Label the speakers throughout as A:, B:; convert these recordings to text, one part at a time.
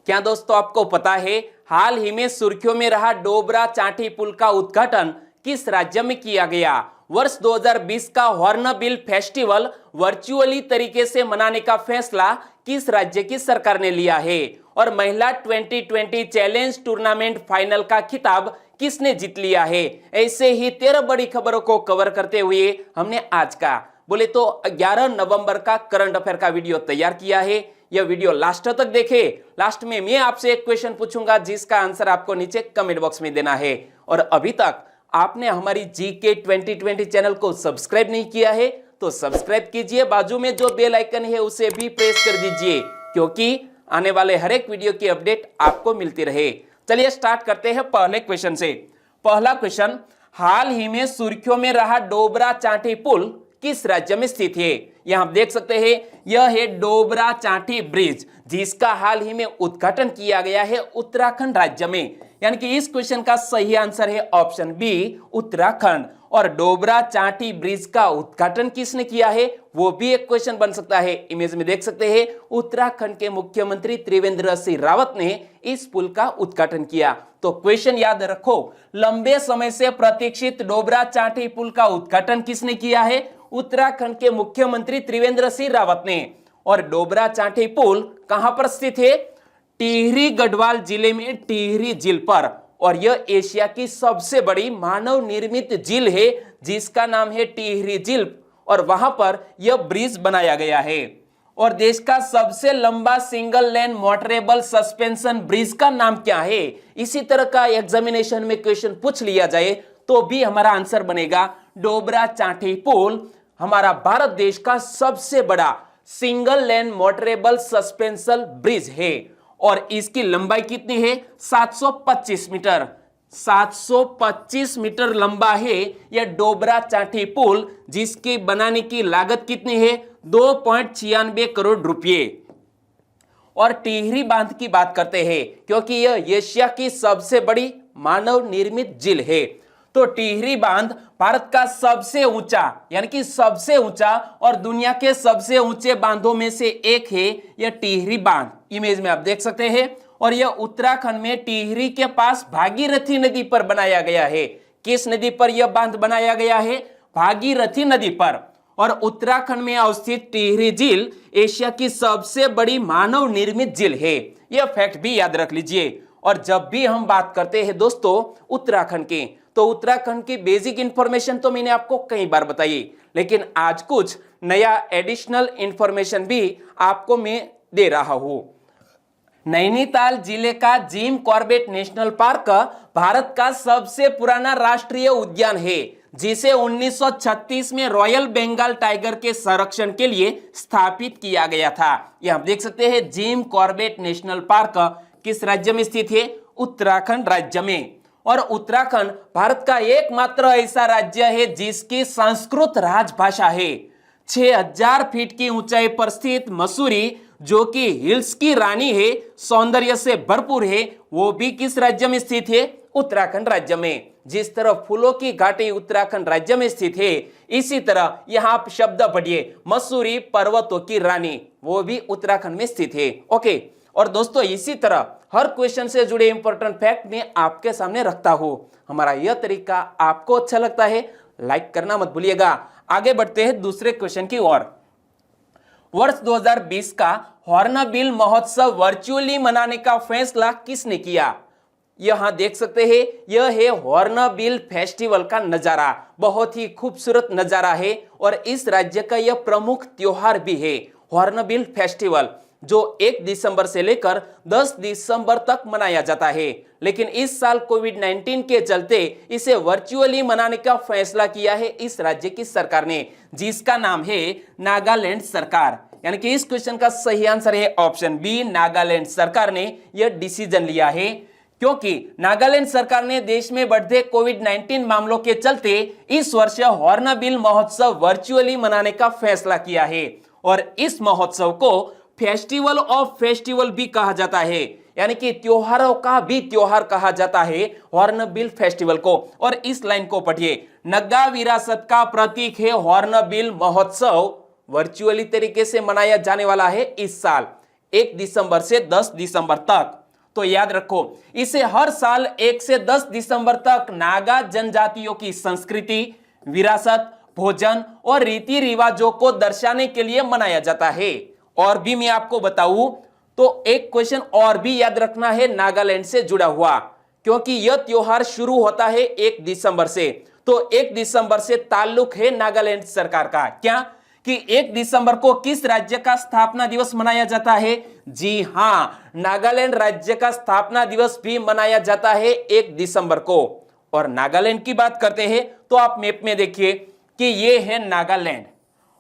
A: क्या दोस्तों आपको पता है हाल ही में सुर्खियों में रहा डोबरा चांठी पुल का उद्घाटन किस राज्य में किया गया? वर्ष 2020 का हॉर्नबिल फेस्टिवल वर्चुअली तरीके से मनाने का फैसला किस राज्य की सरकार ने लिया है? और महिला 2020 चैलेंज टूर्नामेंट फाइनल का खिताब किसने जीत लिया है? ऐसे ही 13 बड़ी खबरों को कवर करते हुए हमने आज का बोले तो 11 नवंबर का करंट अफेयर का वीडियो तैयार किया है। यह वीडियो लास्ट तक देखे। लास्ट में मैं आपसे एक क्वेश्चन पूछूंगा जिसका आंसर आपको नीचे कमेंट बॉक्स में देना है। और अभी तक आपने हमारी जीके 2020 चैनल को सब्सक्राइब नहीं किया है तो सब्सक्राइब कीजिए, बाजू में जो बेल आइकन है उसे भी प्रेस कर दीजिए क्योंकि आने वाले हर एक वीडियो की अपडेट आपको मिलती रहे। चलिए स्टार्ट करते हैं पहले क्वेश्चन से। पहला क्वेश्चन, हाल ही में सुर्खियों में रहा डोबरा चांठी पुल किस राज्य में स्थित है? यहां आप देख सकते हैं यह है डोबरा चांठी ब्रिज जिसका हाल ही में उद्घाटन किया गया है उत्तराखंड राज्य में। यानी कि इस क्वेश्चन का सही आंसर है ऑप्शन बी उत्तराखंड। और डोबरा चांठी ब्रिज का उद्घाटन किसने किया है वो भी एक क्वेश्चन बन सकता है। इमेज में देख सकते हैं उत्तराखंड के मुख्यमंत्री त्रिवेंद्र सिंह रावत ने इस पुल का उद्घाटन किया। तो क्वेश्चन याद रखो, लंबे समय से प्रतीक्षित डोबरा चांठी पुल का उद्घाटन किसने किया है? उत्तराखंड के मुख्यमंत्री त्रिवेंद्र सिंह रावत ने। और डोबरा चांठी पुल कहां पर स्थित है? टिहरी गढ़वाल जिले में टिहरी झील पर। और यह एशिया की सबसे बड़ी मानव निर्मित झील है जिसका नाम है टिहरी झील और वहां पर यह ब्रिज बनाया गया है। और देश का सबसे लंबा single lane motorable suspension bridge का नाम क्या है? इसी तरह का एग्जामिनेशन में क्वेश्चन पूछ लिया जाए तो भी हमारा आंसर बनेगा डोबरा चांठी पुल हमारा भारत देश का सबसे बड़ा single lane motorable suspension bridge है। और इसकी लंबाई कितनी है? 725 मीटर। 725 मीटर लंबा है यह डोबरा चांठी पुल जिसकी बनाने की लागत कितनी है? 2.96 करोड़ रुपए। और टिहरी बांध की बात करते हैं क्योंकि यह एशिया की सबसे बड़ी मानव निर्मित झील है। तो टिहरी बांध भारत का सबसे ऊंचा यानी कि सबसे ऊंचा और दुनिया के सबसे ऊंचे बांधों में से एक है यह टिहरी बांध। इमेज में आप देख सकते हैं। और यह उत्तराखंड में टिहरी के पास भागीरथी नदी पर बनाया गया है। किस नदी पर यह बांध बनाया गया है? भागीरथी नदी पर। और उत्तराखंड में अवस्थित टिहरी झील एशिया की सबसे बड़ी मानव निर्मित झील है। यह फैक्ट भी याद रख लीजिए। और जब भी हम बात करते हैं दोस्तों उत्तराखंड की तो उत्तराखंड की बेसिक इंफॉर्मेशन तो मैंने आपको कई बार बताई, लेकिन आज कुछ नया एडिशनल इंफॉर्मेशन भी आपको मैं दे रहा हूं। नैनीताल जिले का Jim Corbett national park Bharat का सबसे पुराना राष्ट्रीय उद्यान है जिसे 1936 में रॉयल बंगाल टाइगर के संरक्षण के लिए स्थापित किया गया था। यह आप देख सकते हैं जिम कॉर्बेट नेशनल पार्क किस राज्य में स्थित है? उत्तराखंड राज्य में। और उत्तराखंड भारत का एकमात्र ऐसा राज्य है जिसकी संस्कृत राजभाषा है। 6000 फीट की ऊंचाई पर स्थित मसूरी जो कि हिल्स की रानी है, सौंदर्य से भरपूर है, वो भी किस राज्य में स्थित है? उत्तराखंड राज्य में। जिस तरह फूलों की घाटी उत्तराखंड राज्य में स्थित है इसी तरह यहाँ आप शब्द पढ़िए मसूरी पर्वतों की रानी, वो भी उत्तराखंड में स्थित है। ओके। और दोस्तों इसी तरह हर क्वेश्चन से जुड़े इंपॉर्टेंट फैक्ट मैं आपके सामने रखता हूं। हमारा यह तरीका आपको अच्छा लगता है लाइक करना मत भूलिएगा। आगे बढ़ते हैं दूसरे क्वेश्चन की ओर। वर्ष 2020 का हॉर्नबिल महोत्सव वर्चुअली मनाने का फैसला किसने किया? यहां देख सकते हैं यह है हॉर्नबिल फेस्टिवल का नजारा। बहुत ही खूबसूरत नजारा है और इस राज्य का यह प्रमुख त्योहार भी है हॉर्नबिल फेस्टिवल जो 1 दिसंबर से लेकर 10 दिसंबर तक मनाया जाता है। लेकिन इस साल कोविड-19 के चलते इसे वर्चुअली मनाने का फैसला किया है इस राज्य की सरकार ने जिसका नाम है नागालैंड सरकार। यानी कि इस क्वेश्चन का सही आंसर है ऑप्शन बी नागालैंड सरकार ने यह डिसीजन लिया है क्योंकि नागालैंड सरकार ने देश में बढ़ते कोविड-19 मामलों के चलते इस वर्ष हॉर्नबिल महोत्सव वर्चुअली मनाने का फैसला किया है। और इस महोत्सव को फेस्टिवल ऑफ फेस्टिवल भी कहा जाता है यानी कि त्योहारों का भी त्योहार कहा जाता है हॉर्नबिल फेस्टिवल को। और इस लाइन को पढ़िए, नगा विरासत का प्रतीक है हॉर्नबिल महोत्सव वर्चुअली तरीके से मनाया जाने वाला है इस साल। 1 दिसंबर से 10 दिसंबर तक। तो याद रखो, इसे हर साल 1 से 10 दिसंबर तक नागा जनजातियों की संस्कृति, विरासत, भोजन और रीति रिवाजों को दर्शाने के लिए मनाया जाता है। और भी मैं आपको बताऊं तो एक क्वेश्चन और भी याद रखना है नागालैंड से जुड़ा हुआ, क्योंकि यह त्योहार शुरू होता है 1 दिसंबर से। तो 1 दिसंबर से ताल्लुक है नागालैंड सरकार का। क्या कि 1 दिसंबर को किस राज्य का स्थापना दिवस मनाया जाता है? जी हां, नागालैंड राज्य का स्थापना दिवस भी मनाया जाता है 1 दिसंबर को। और नागालैंड की बात करते हैं तो आप मैप में देखिए कि ये है नागालैंड,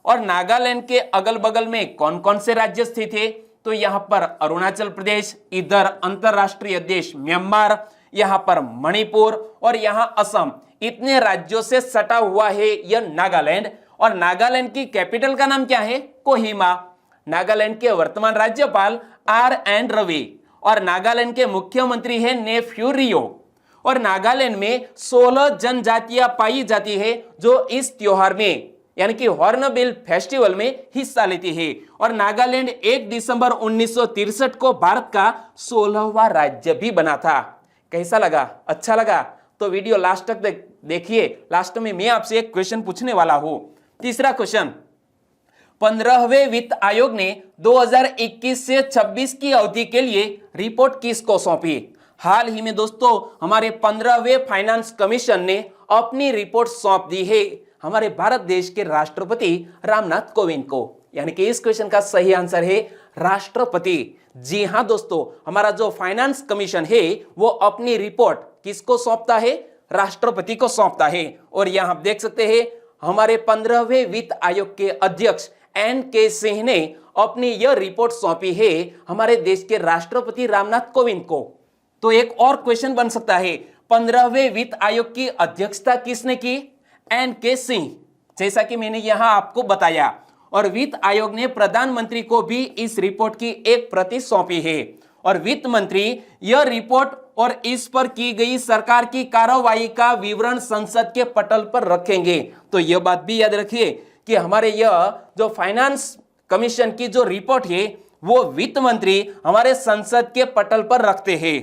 A: और नागालैंड के अगल बगल में कौन कौन से राज्य स्थित है? तो यहां पर अरुणाचल प्रदेश, इधर अंतरराष्ट्रीय देश म्यांमार, यहां पर मणिपुर और यहां असम। इतने राज्यों से सटा हुआ है यह नागालैंड। और नागालैंड की कैपिटल का नाम क्या है? कोहिमा। नागालैंड के वर्तमान राज्यपाल RN रवि और नागालैंड के मुख्यमंत्री है नेफ्यू रियो। और नागालैंड में 16 जनजातियां पाई जाती है जो इस त्योहार में यानी कि हॉर्नबिल फेस्टिवल में हिस्सा लेती है। और नागालैंड 1 दिसंबर 1963 को भारत का 16वां राज्य भी बना था। कैसा लगा? अच्छा लगा? तो वीडियो लास्ट तक देखिए। लास्ट में मैं आपसे एक क्वेश्चन पूछने वाला हूं। तीसरा क्वेश्चन, 15वें वित्त आयोग ने 2021 से 26 की अवधि के लिए रिपोर्ट किसको सौंपी? हाल ही में दोस्तों हमारे 15वें फाइनेंस कमीशन ने अपनी रिपोर्ट सौंप दी है हमारे भारत देश के राष्ट्रपति रामनाथ कोविंद को। यानी कि इस क्वेश्चन का सही आंसर है राष्ट्रपति। जी हां दोस्तों, हमारा जो फाइनेंस कमीशन है वो अपनी रिपोर्ट किसको सौंपता है? राष्ट्रपति को सौंपता है। और यहां आप देख सकते हैं हमारे 15वें वित्त आयोग के अध्यक्ष NK सिंह ने अपनी यह रिपोर्ट सौंपी है हमारे देश के राष्ट्रपति रामनाथ कोविंद को। तो एक और क्वेश्चन बन सकता है, 15वें वित्त आयोग की अध्यक्षता किसने की? NK सिंह, जैसा कि मैंने यहां आपको बताया। और वित्त आयोग ने प्रधानमंत्री को भी इस रिपोर्ट की एक प्रति सौंपी है। और वित्त मंत्री यह रिपोर्ट और इस पर की गई सरकार की कार्रवाई का विवरण संसद के पटल पर रखेंगे। तो यह बात भी याद रखिए कि हमारे यह जो फाइनेंस कमीशन की जो रिपोर्ट है वो वित्त मंत्री हमारे संसद के पटल पर रखते हैं।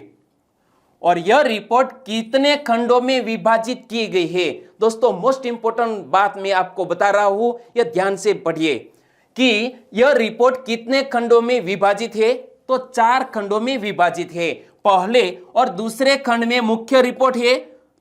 A: और यह रिपोर्ट कितने खंडों में विभाजित की गई है? दोस्तों मोस्ट इंपोर्टेंट बात मैं आपको बता रहा हूं, यह ध्यान से पढ़िए कि यह रिपोर्ट कितने खंडों में विभाजित है। तो 4 खंडों में विभाजित है। पहले और दूसरे खंड में मुख्य रिपोर्ट है,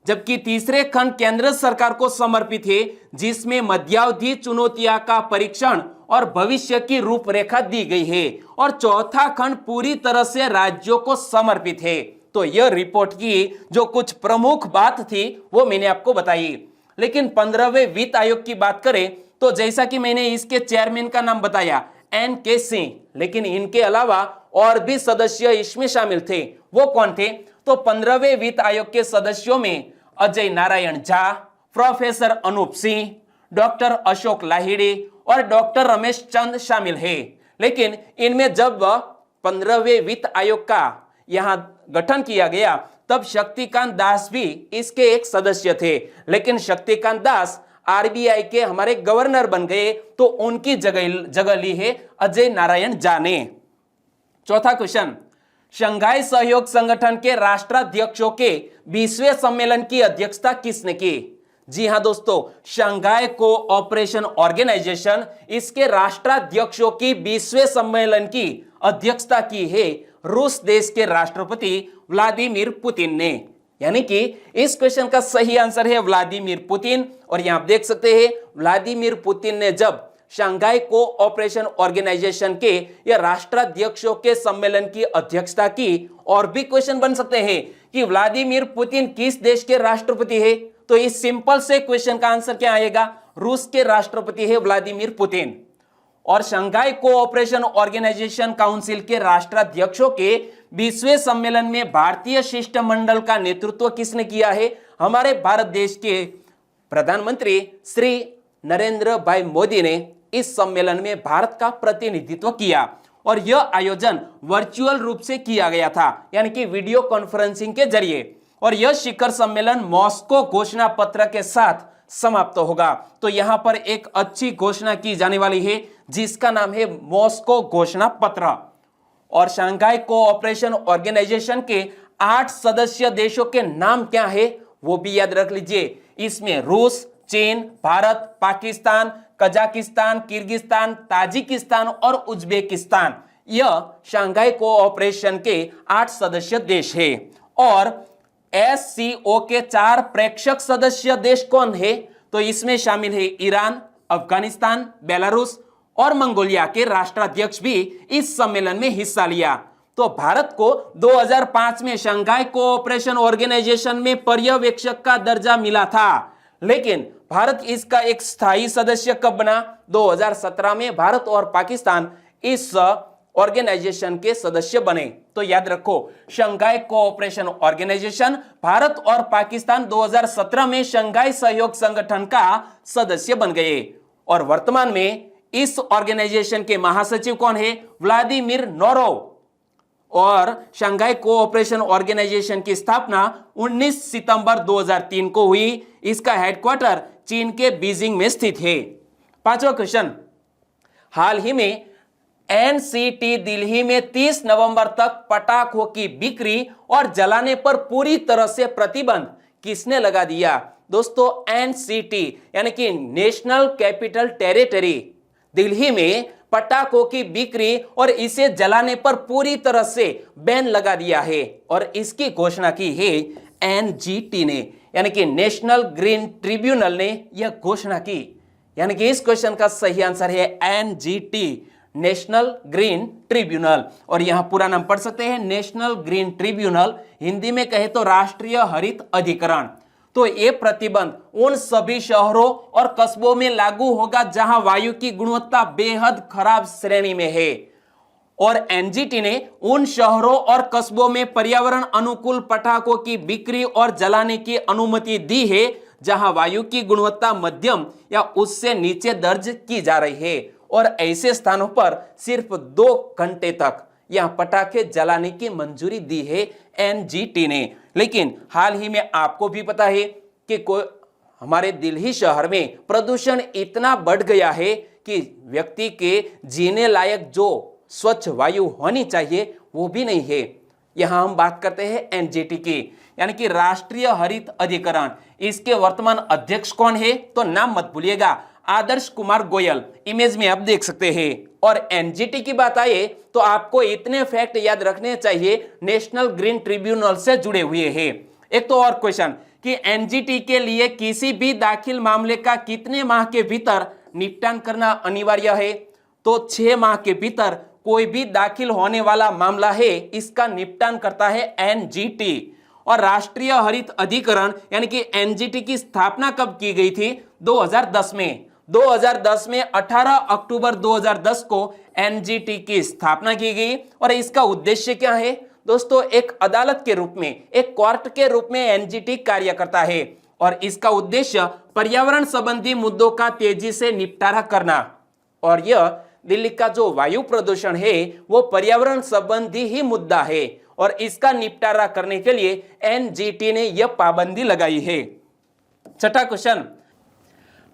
A: जबकि तीसरे खंड केंद्र सरकार को समर्पित है जिसमें मध्यावधि चुनौतियां का परीक्षण और भविष्य की रूपरेखा दी गई है। और चौथा खंड पूरी तरह से राज्यों को समर्पित है। तो यह रिपोर्ट की जो कुछ प्रमुख बात थी वो मैंने आपको बताई। लेकिन 15वें वित्त आयोग की बात करें तो जैसा कि मैंने इसके चेयरमैन का नाम बताया NK सिंह, लेकिन इनके अलावा और भी सदस्य इसमें शामिल थे। वो कौन थे? तो 15वें वित्त आयोग के सदस्यों में अजय नारायण झा, प्रोफेसर अनूप सिंह, डॉक्टर अशोक लाहिड़ी और डॉक्टर रमेश चंद शामिल है। लेकिन इनमें जब 15वें वित्त आयोग का यहां गठन किया गया तब शक्तिकांत दास भी इसके एक सदस्य थे। लेकिन शक्तिकांत दास RBI के हमारे गवर्नर बन गए तो उनकी जगह ली है अजय नारायण झा ने। चौथा क्वेश्चन, शंघाई सहयोग संगठन के राष्ट्राध्यक्षों के 20वें सम्मेलन की अध्यक्षता किसने की? जी हां दोस्तों, शंघाई कोऑपरेशन ऑर्गेनाइजेशन इसके राष्ट्राध्यक्षों की 20वें सम्मेलन की अध्यक्षता की है रूस देश के राष्ट्रपति व्लादिमीर पुतिन ने। यानी कि इस क्वेश्चन का सही आंसर है व्लादिमीर पुतिन। और यहां आप देख सकते हैं व्लादिमीर पुतिन ने जब शंघाई कोऑपरेशन ऑर्गेनाइजेशन के या राष्ट्राध्यक्षों के सम्मेलन की अध्यक्षता की। और भी क्वेश्चन बन सकते हैं कि व्लादिमीर पुतिन किस देश के राष्ट्रपति है? तो इस सिंपल से क्वेश्चन का आंसर क्या आएगा? रूस के राष्ट्रपति है व्लादिमीर पुतिन। और शंघाई कोऑपरेशन ऑर्गेनाइजेशन काउंसिल के राष्ट्राध्यक्षों के 20वें सम्मेलन में भारतीय शिष्टमंडल का नेतृत्व किसने किया है? हमारे भारत देश के प्रधानमंत्री श्री नरेंद्र भाई मोदी ने इस सम्मेलन में भारत का प्रतिनिधित्व किया। और यह आयोजन वर्चुअल रूप से किया गया था, यानी कि वीडियो कॉन्फ्रेंसिंग के जरिए। और यह शिखर सम्मेलन मॉस्को घोषणा पत्र के साथ समाप्त होगा। तो यहां पर एक अच्छी घोषणा की जाने वाली है जिसका नाम है मॉस्को घोषणा पत्र। और शंघाई कोऑपरेशन ऑर्गेनाइजेशन के 8 सदस्य देशों के नाम क्या है वो भी याद रख लीजिए। इसमें रूस, चीन, Bharat, Pakistan, Kazakhstan, Kyrgyzstan, Tajikistan और उज्बेकिस्तान, यह शंघाई कोऑपरेशन के 8 सदस्य देश है। और SCO के 4 प्रेक्षक सदस्य देश कौन है? तो इसमें शामिल है ईरान, अफगानिस्तान, बेलारूस और मंगोलिया के राष्ट्राध्यक्ष भी इस सम्मेलन में हिस्सा लिया। तो भारत को 2005 में शंघाई कोऑपरेशन ऑर्गेनाइजेशन में पर्यवेक्षक का दर्जा मिला था, लेकिन भारत इसका एक स्थायी सदस्य कब बना? 2017 में भारत और पाकिस्तान इस ऑर्गेनाइजेशन के सदस्य बने। तो याद रखो, शंघाई कोऑपरेशन ऑर्गेनाइजेशन, भारत और पाकिस्तान 2017 में शंघाई सहयोग संगठन का सदस्य बन गए। और वर्तमान में इस ऑर्गेनाइजेशन के महासचिव कौन है? Vladimir Norov. और शंघाई कोऑपरेशन ऑर्गेनाइजेशन की स्थापना 19 सितंबर 2003 को हुई। इसका हेडक्वार्टर चीन के बीजिंग में स्थित है। 5वां क्वेश्चन, हाल ही में NCT दिल्ली में 30 नवंबर तक पटाखों की बिक्री और जलाने पर पूरी तरह से प्रतिबंध किसने लगा दिया? दोस्तों, NCT यानी कि नेशनल कैपिटल टेरिटरी दिल्ली में पटाखों की बिक्री और इसे जलाने पर पूरी तरह से बैन लगा दिया है। और इसकी घोषणा की है NGT ने, यानी कि नेशनल ग्रीन ट्रिब्यूनल ने यह घोषणा की। यानी कि इस क्वेश्चन का सही आंसर है NGT, नेशनल ग्रीन ट्रिब्यूनल। और यहां पूरा नाम पढ़ सकते हैं नेशनल ग्रीन ट्रिब्यूनल, हिंदी में कहे तो राष्ट्रीय हरित अधिकरण। तो ये प्रतिबंध उन सभी शहरों और कस्बों में लागू होगा जहां वायु की गुणवत्ता बेहद खराब श्रेणी में है। और NGT ने उन शहरों और कस्बों में पर्यावरण अनुकूल पटाखों की बिक्री और जलाने की अनुमति दी है जहां वायु की गुणवत्ता मध्यम या उससे नीचे दर्ज की जा रही है। और ऐसे स्थानों पर सिर्फ 2 घंटे तक यह पटाखे जलाने की मंजूरी दी है NGT ने। लेकिन हाल ही में आपको भी पता है कि हमारे दिल्ली शहर में प्रदूषण इतना बढ़ गया है कि व्यक्ति के जीने लायक जो स्वच्छ वायु होनी चाहिए वो भी नहीं है। यहां हम बात करते हैं NGT की, यानी कि राष्ट्रीय हरित अधिकरण। इसके वर्तमान अध्यक्ष कौन है? तो नाम मत भूलिएगा, आदर्श कुमार गोयल। इमेज में आप देख सकते हैं। और NGT की बात आए तो आपको इतने फैक्ट याद रखने चाहिए नेशनल ग्रीन ट्रिब्यूनल से जुड़े हुए हैं। एक तो और क्वेश्चन कि NGT के लिए किसी भी दाखिल मामले का कितने माह के भीतर निपटान करना अनिवार्य है? तो 6 माह के भीतर कोई भी दाखिल होने वाला मामला है इसका निपटान करता है NGT। और राष्ट्रीय हरित अधिकरण यानी कि NGT की स्थापना कब की गई थी? 2010 में। 2010 में 18 अक्टूबर 2010 को NGT की स्थापना की गई। और इसका उद्देश्य क्या है? दोस्तों, एक अदालत के रूप में, एक कोर्ट के रूप में NGT कार्य करता है। और इसका उद्देश्य पर्यावरण संबंधी मुद्दों का तेजी से निपटारा करना। और यह दिल्ली का जो वायु प्रदूषण है वो पर्यावरण संबंधी ही मुद्दा है। और इसका निपटारा करने के लिए NGT ने यह पाबंदी लगाई है। 6वां क्वेश्चन,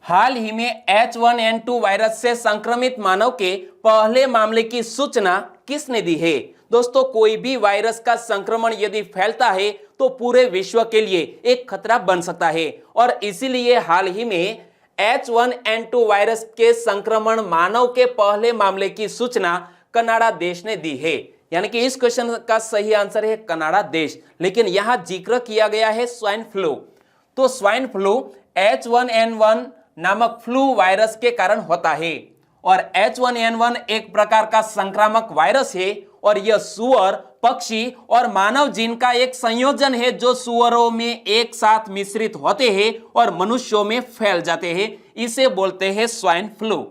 A: हाल ही में H1N2 वायरस से संक्रमित मानव के पहले मामले की सूचना किसने दी है? दोस्तों, कोई भी वायरस का संक्रमण यदि फैलता है तो पूरे विश्व के लिए एक खतरा बन सकता है। और इसीलिए हाल ही में H1N2 वायरस के संक्रमण मानव के पहले मामले की सूचना कनाडा देश ने दी है। यानी कि इस क्वेश्चन का सही आंसर है कनाडा देश। लेकिन यहां जिक्र किया गया है स्वाइन फ्लू। तो स्वाइन फ्लू H1N1 नामक फ्लू वायरस के कारण होता है। और H1N1 एक प्रकार का संक्रामक वायरस है। और यह सुअर, पक्षी और मानव जीन का एक संयोजन है जो सुअरों में एक साथ मिश्रित होते हैं और मनुष्यों में फैल जाते हैं। इसे बोलते हैं स्वाइन फ्लू।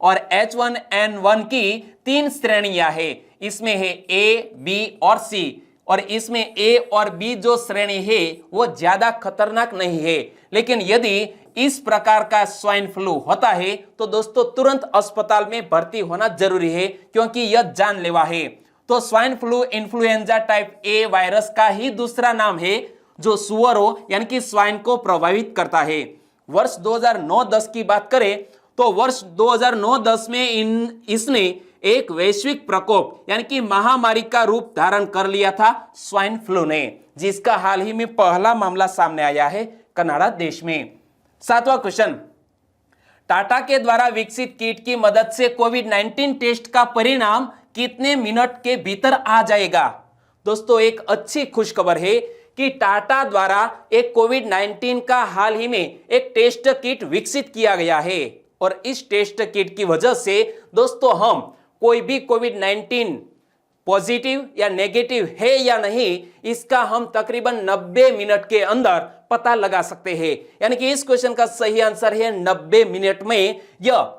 A: और H1N1 की 3 श्रेणियां हैं। इसमें है A, B और C। और इसमें A और B जो श्रेणी है वो ज्यादा खतरनाक नहीं है। लेकिन यदि इस प्रकार का स्वाइन फ्लू होता है तो दोस्तों तुरंत अस्पताल में भर्ती होना जरूरी है, क्योंकि यह जानलेवा है। तो swine flu influenza type A virus का ही दूसरा नाम है जो सुअरों यानी कि स्वाइन को प्रभावित करता है। वर्ष 2009-10 की बात करें तो वर्ष 2009-10 में इसने एक वैश्विक प्रकोप यानी कि महामारी का रूप धारण कर लिया था स्वाइन फ्लू ने, जिसका हाल ही में पहला मामला सामने आया है कनाडा देश में। 7वां क्वेश्चन, टाटा के द्वारा विकसित किट की मदद से कोविड-19 टेस्ट का परिणाम कितने मिनट के भीतर आ जाएगा? दोस्तों, एक अच्छी खुशखबर है कि टाटा द्वारा एक कोविड-19 का हाल ही में एक टेस्ट किट विकसित किया गया है और इस टेस्ट किट की वजह से दोस्तों हम कोई भी कोविड-19 पॉजिटिव या नेगेटिव है या नहीं, इसका हम तकरीबन 90 मिनट के अंदर पता लगा सकते हैं। यानी कि इस क्वेश्चन का सही आंसर है 90 मिनट में यह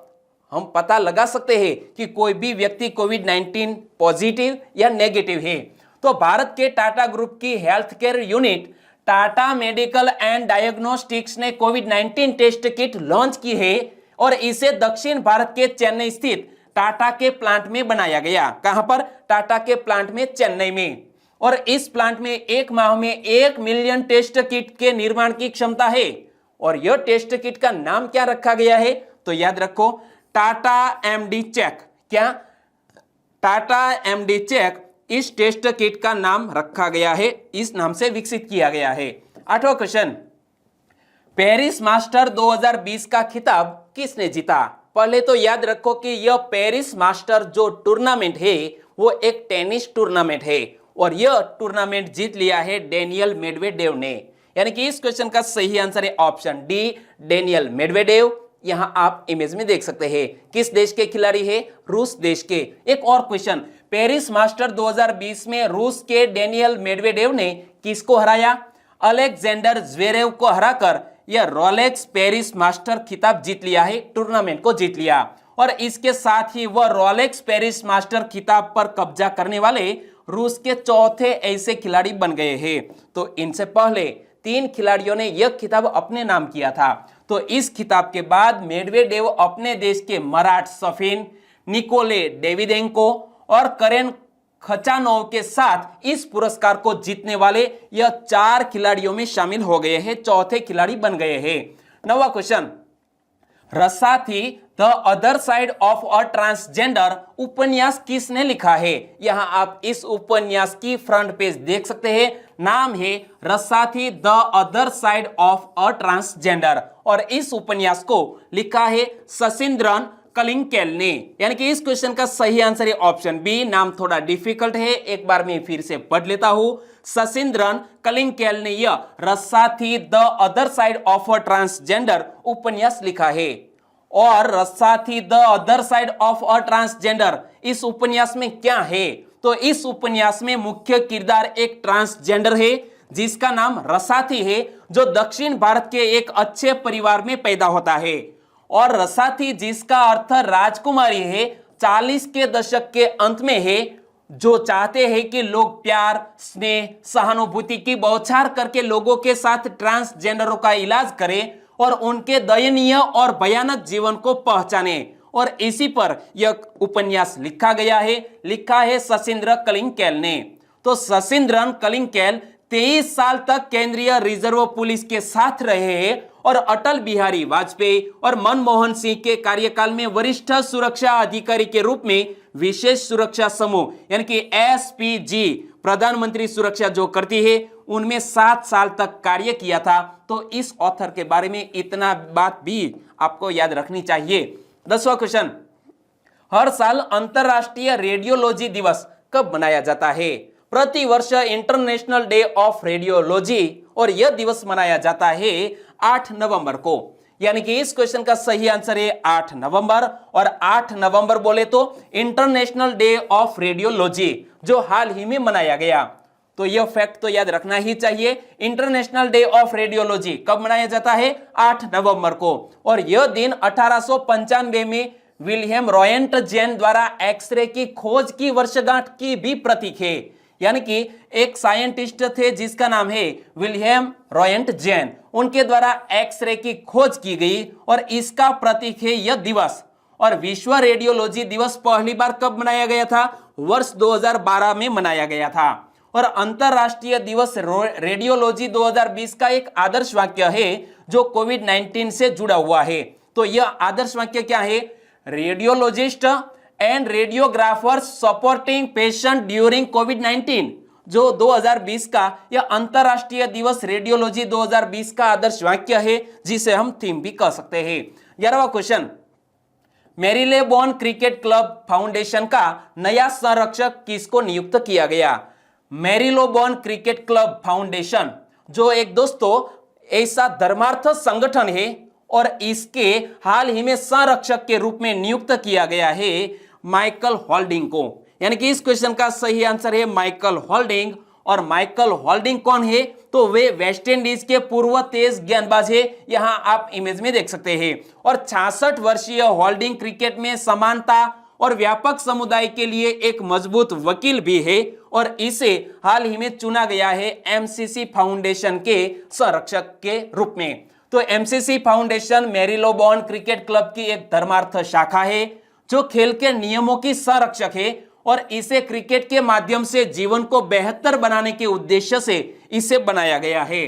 A: हम पता लगा सकते हैं कि कोई भी व्यक्ति कोविड-19 पॉजिटिव या नेगेटिव है। तो भारत के टाटा ग्रुप की health care unit Tata medical and diagnostics ने कोविड-19 टेस्ट किट लॉन्च की है और इसे दक्षिण भारत के चेन्नई स्थित टाटा के प्लांट में बनाया गया। कहां पर? टाटा के प्लांट में, चेन्नई में। और इस प्लांट में एक माह में 1 मिलियन टेस्ट किट के निर्माण की क्षमता है। और यह टेस्ट किट का नाम क्या रखा गया है? तो याद रखो, टाटा एमडी चेक। क्या? टाटा एमडी चेक इस टेस्ट किट का नाम रखा गया है, इस नाम से विकसित किया गया है। 8वां क्वेश्चन, पेरिस मास्टर 2020 का खिताब किसने जीता? पहले तो याद रखो कि यह पेरिस मास्टर जो टूर्नामेंट है वो एक टेनिस टूर्नामेंट है और यह टूर्नामेंट जीत लिया है डेनियल मेडवेडेव ने। यानी कि इस क्वेश्चन का सही आंसर है ऑप्शन डी, डेनियल मेडवेडेव। यहां आप इमेज में देख सकते हैं किस देश के खिलाड़ी है? रूस देश के। एक और क्वेश्चन, पेरिस मास्टर 2020 में रूस के डेनियल मेडवेडेव ने किसको हराया? अलेक्जेंडर ज्वेरेव को हराकर यह रोलेक्स पेरिस मास्टर खिताब जीत लिया है, टूर्नामेंट को जीत लिया। और इसके साथ ही वह रोलेक्स पेरिस मास्टर खिताब पर कब्जा करने वाले रूस के चौथे ऐसे खिलाड़ी बन गए हैं। तो इनसे पहले 3 खिलाड़ियों ने यह खिताब अपने नाम किया था। तो इस खिताब के बाद मेडवेडेव अपने देश के मराट सफिन, निकोले डेविडेंको और करेन खचानोव के साथ इस पुरस्कार को जीतने वाले यह 4 खिलाड़ियों में शामिल हो गए हैं, चौथे खिलाड़ी बन गए हैं। 9वां question, Rasathi the other side of a transgender उपन्यास किसने लिखा है? यहां आप इस उपन्यास की फ्रंट पेज देख सकते हैं, नाम है Rasathi the other side of a transgender और इस उपन्यास को लिखा है शशिंद्रन कलिंगकेल ने। यानी कि इस क्वेश्चन का सही आंसर है ऑप्शन बी। नाम थोड़ा डिफिकल्ट है, एक बार मैं फिर से पढ़ लेता हूं। शशिंद्रन कलिंगकेल ने यह Rasathi the other side of a transgender उपन्यास लिखा है। और Rasathi the other side of a transgender इस उपन्यास में क्या है? तो इस उपन्यास में मुख्य किरदार एक ट्रांसजेंडर है जिसका नाम रसाथी है, जो दक्षिण भारत के एक अच्छे परिवार में पैदा होता है। और रसाथी जिसका अर्थ राजकुमारी है, 40 के दशक के अंत में है, जो चाहते हैं कि लोग प्यार, स्नेह, सहानुभूति की बौछार करके लोगों के साथ ट्रांसजेंडरों का इलाज करें और उनके दयनीय और भयानक जीवन को पहचाने। और इसी पर यह उपन्यास लिखा गया है, लिखा है शशिंद्र कलिंगकेल ने। तो शशिंद्रन कलिंगकेल 23 साल तक केंद्रीय रिजर्व पुलिस के साथ रहे हैं और अटल बिहारी वाजपेयी और मनमोहन सिंह के कार्यकाल में वरिष्ठ सुरक्षा अधिकारी के रूप में विशेष सुरक्षा समूह यानी कि एसपीजी, प्रधानमंत्री सुरक्षा जो करती है, उनमें 7 साल तक कार्य किया था। तो इस ऑथर के बारे में इतना बात भी आपको याद रखनी चाहिए। 10वां क्वेश्चन, हर साल अंतरराष्ट्रीय रेडियोलॉजी दिवस कब मनाया जाता है? प्रति वर्ष इंटरनेशनल डे ऑफ रेडियोलॉजी और यह दिवस मनाया जाता है 8 नवंबर को। यानी कि इस क्वेश्चन का सही आंसर है 8 नवंबर। और 8 नवंबर बोले तो इंटरनेशनल डे ऑफ रेडियोलॉजी जो हाल ही में मनाया गया। तो यह फैक्ट तो याद रखना ही चाहिए। इंटरनेशनल डे ऑफ रेडियोलॉजी कब मनाया जाता है? 8 नवंबर को। और यह दिन 1895 में विलियम रॉयंट जेन द्वारा एक्सरे की खोज की वर्षगांठ की भी प्रतीक है। यानी कि एक साइंटिस्ट थे जिसका नाम है विलियम रॉयंट जेन, उनके द्वारा एक्सरे की खोज की गई और इसका प्रतीक है यह दिवस। और विश्व रेडियोलॉजी दिवस पहली बार कब मनाया गया था? वर्ष 2012 में मनाया गया था। और अंतरराष्ट्रीय दिवस रेडियोलॉजी 2020 का एक आदर्श वाक्य है जो कोविड-19 से जुड़ा हुआ है। तो यह आदर्श वाक्य क्या है? Radiologist and radiographers supporting patient during कोविड-19, जो 2020 का यह अंतरराष्ट्रीय दिवस रेडियोलॉजी 2020 का आदर्श वाक्य है, जिसे हम थीम भी कह सकते हैं। 11वां question, Marylebone cricket club foundation का नया संरक्षक किसको नियुक्त किया गया? मेरीलेबोन क्रिकेट क्लब फाउंडेशन जो एक दोस्तों ऐसा धर्मार्थ संगठन है और इसके हाल ही में संरक्षक के रूप में नियुक्त किया गया है माइकल होल्डिंग को। यानी कि इस क्वेश्चन का सही आंसर है माइकल होल्डिंग। और माइकल होल्डिंग कौन है? तो वे वेस्ट इंडीज के पूर्व तेज गेंदबाज है, यहां आप इमेज में देख सकते हैं। और 66 वर्षीय होल्डिंग क्रिकेट में समानता और व्यापक समुदाय के लिए एक मजबूत वकील भी है और इसे हाल ही में चुना गया है एमसीसी फाउंडेशन के संरक्षक के रूप में। तो MCC foundation Marylebone cricket club की एक धर्मार्थ शाखा है जो खेल के नियमों की संरक्षक है और इसे क्रिकेट के माध्यम से जीवन को बेहतर बनाने के उद्देश्य से इसे बनाया गया है।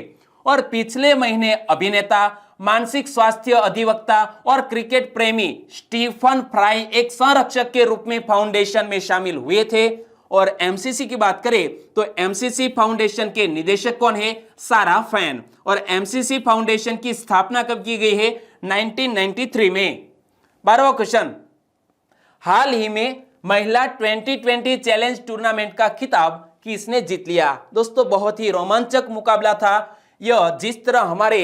A: और पिछले महीने अभिनेता, मानसिक स्वास्थ्य अधिवक्ता और क्रिकेट प्रेमी स्टीफन फ्राई एक संरक्षक के रूप में फाउंडेशन में शामिल हुए थे। और एमसीसी की बात करें तो एमसीसी फाउंडेशन के निदेशक कौन है? सारा फैन। और एमसीसी फाउंडेशन की स्थापना कब की गई है? 1993 में। 12वां क्वेश्चन, हाल ही में महिला 2020 चैलेंज टूर्नामेंट का खिताब किसने जीत लिया? दोस्तों बहुत ही रोमांचक मुकाबला था यह। जिस तरह हमारे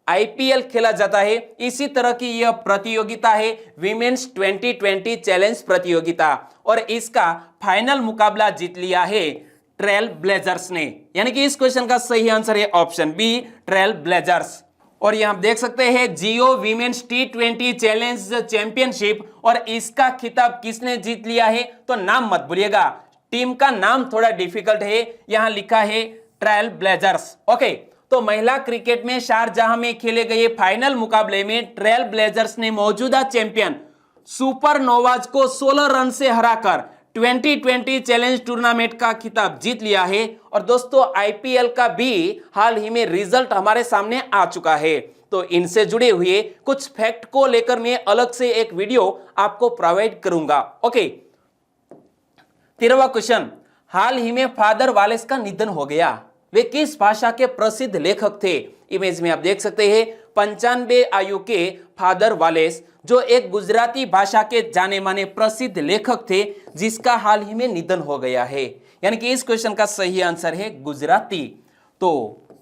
A: आईपीएल खेला जाता है इसी तरह की यह प्रतियोगिता है विमेन्स 2020 चैलेंज प्रतियोगिता और इसका फाइनल मुकाबला जीत लिया है ट्रेल ब्लेजर्स ने। यानी कि इस क्वेश्चन का सही आंसर है ऑप्शन बी, ट्रेल ब्लेजर्स। और यहां आप देख सकते हैं जियो वीमेन्स T20 चैलेंज चैंपियनशिप और इसका खिताब किसने जीत लिया है? तो नाम मत भूलिएगा, टीम का नाम थोड़ा डिफिकल्ट है, यहां लिखा है ट्रेल ब्लेजर्स। ओके, तो महिला क्रिकेट में शारजाह में खेले गए फाइनल मुकाबले में ट्रेल ब्लेजर्स ने मौजूदा चैंपियन सुपरनोवाज को 16 रन से हराकर 2020 चैलेंज टूर्नामेंट का खिताब जीत लिया है। और दोस्तों आईपीएल का भी हाल ही में रिजल्ट हमारे सामने आ चुका है, तो इनसे जुड़े हुए कुछ फैक्ट को लेकर मैं अलग से एक वीडियो आपको प्रोवाइड करूंगा। ओके, 13वां क्वेश्चन, हाल ही में फादर वालेस का निधन हो गया। वे किस भाषा के प्रसिद्ध लेखक थे? इमेज में आप देख सकते हैं 95 आयु के फादर वालेस जो एक गुजराती भाषा के जाने माने प्रसिद्ध लेखक थे जिसका हाल ही में निधन हो गया है। यानी कि इस क्वेश्चन का सही आंसर है गुजराती। तो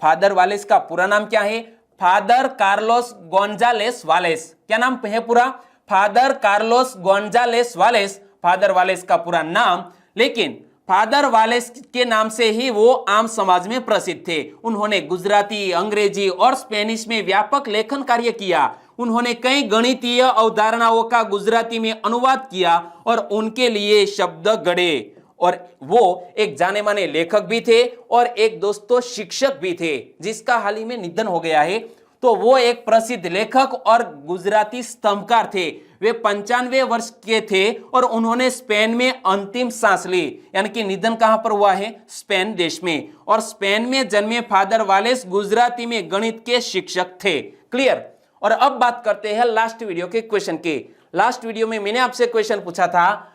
A: फादर वालेस का पूरा नाम क्या है? Father Carlos Gonzales Wallace. क्या नाम है पूरा? Father Carlos Gonzales Wallace, father Wallace का पूरा नाम। लेकिन फादर वालेस के नाम से ही वो आम समाज में प्रसिद्ध थे। उन्होंने गुजराती, अंग्रेजी और स्पेनिश में व्यापक लेखन कार्य किया। उन्होंने कई गणितीय अवधारणाओं का गुजराती में अनुवाद किया और उनके लिए शब्द गढ़े। और वो एक जाने माने लेखक भी थे और एक दोस्तों शिक्षक भी थे जिसका हाल ही में निधन हो गया है। तो वो एक प्रसिद्ध लेखक और गुजराती स्तंभकार थे। वे 95 वर्ष के थे और उन्होंने स्पेन में अंतिम सांस ली। यानी कि निधन कहां पर हुआ है? स्पेन देश में। और स्पेन में जन्मे फादर वालेस गुजराती में गणित के शिक्षक थे। क्लियर? और अब बात करते हैं लास्ट वीडियो के क्वेश्चन के। लास्ट वीडियो में मैंने आपसे क्वेश्चन पूछा था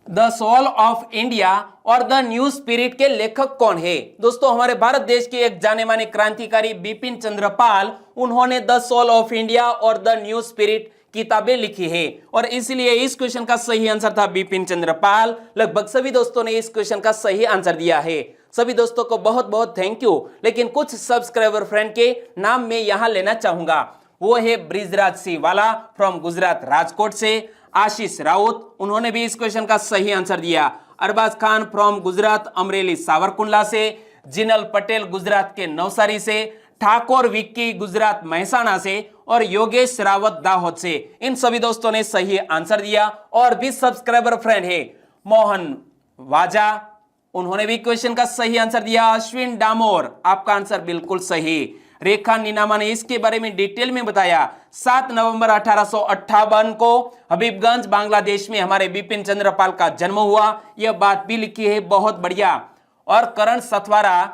A: द सोल ऑफ इंडिया और द न्यू स्पिरिट के लेखक कौन है? दोस्तों हमारे भारत देश के एक जाने माने क्रांतिकारी बिपिन चंद्र पाल, उन्होंने द सोल ऑफ इंडिया और द न्यू स्पिरिट किताबें लिखी है और इसलिए इस क्वेश्चन का सही आंसर था बिपिन चंद्र पाल। लगभग सभी दोस्तों ने इस क्वेश्चन का सही आंसर दिया है। सभी दोस्तों को बहुत बहुत थैंक यू। लेकिन कुछ सब्सक्राइबर फ्रेंड के नाम मैं यहां लेना चाहूंगा। वो है ब्रिजराज सिंह वाला फ्रॉम गुजरात राजकोट से, आशीष राउत, उन्होंने भी इस क्वेश्चन का सही आंसर दिया। अरबाज खान फ्रॉम गुजरात अमरेली सावरकुंडला से, जिनल पटेल गुजरात के नवसारी से, ठाकुर विक्की गुजरात महसाणा से और योगेश रावत दाहोद से। इन सभी दोस्तों ने सही आंसर दिया। और भी सब्सक्राइबर फ्रेंड है मोहन वाजा, उन्होंने भी क्वेश्चन का सही आंसर दिया। अश्विन डामोर, आपका आंसर बिल्कुल सही। रेखा नीनामा ने इसके बारे में डिटेल में बताया। 7 नवंबर 1858 को हबीबगंज बांग्लादेश में हमारे बिपिन चंद्र पाल का जन्म हुआ, यह बात भी लिखी है, बहुत बढ़िया। और करण सथवारा,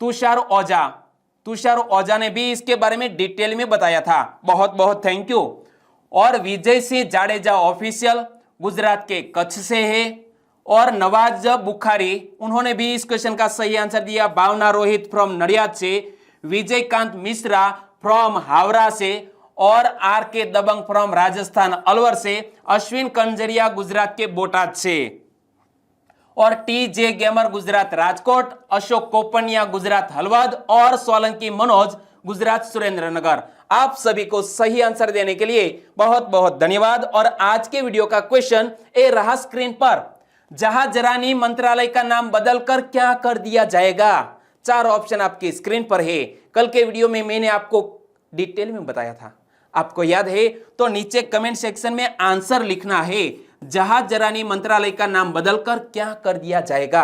A: तुषार ओझा ने भी इसके बारे में डिटेल में बताया था, बहुत बहुत थैंक यू। और विजय सिंह जाडेजा ऑफिशियल, गुजरात के कच्छ से है। और नवाज बुखारी, उन्होंने भी इस क्वेश्चन का सही आंसर दिया। भावना रोहित फ्रॉम नडियाद से, विजयकांत मिश्रा फ्रॉम हावड़ा से और आर के दबंग फ्रॉम राजस्थान अलवर से, अश्विन कंजरिया गुजरात के बोटाद से और टी जे गेमर गुजरात राजकोट, अशोक कोपनिया गुजरात हलवद और सोलंकी मनोज गुजरात सुरेंद्रनगर। आप सभी को सही आंसर देने के लिए बहुत बहुत धन्यवाद। और आज के वीडियो का क्वेश्चन ए रहा स्क्रीन पर, जहाजरानी मंत्रालय का नाम बदलकर क्या कर दिया जाएगा? 4 ऑप्शन आपकी स्क्रीन पर है। कल के वीडियो में मैंने आपको डिटेल में बताया था, आपको याद है तो नीचे कमेंट सेक्शन में आंसर लिखना है। जहाजरानी मंत्रालय का नाम बदलकर क्या कर दिया जाएगा?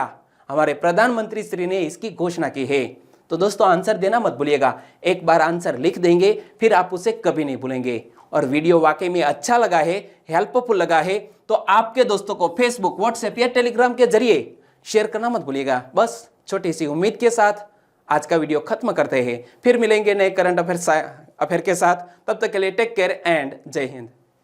A: हमारे प्रधानमंत्री श्री ने इसकी घोषणा की है। तो दोस्तों आंसर देना मत भूलिएगा। एक बार आंसर लिख देंगे फिर आप उसे कभी नहीं भूलेंगे। और वीडियो वाकई में अच्छा लगा है, हेल्पफुल लगा है तो आपके दोस्तों को फेसबुक, व्हाट्सएप या टेलीग्राम के जरिए शेयर करना मत भूलिएगा। बस छोटी सी उम्मीद के साथ आज का वीडियो खत्म करते हैं। फिर मिलेंगे नए करंट अफेयर के साथ। तब तक के लिए टेक केयर एंड जय हिंद।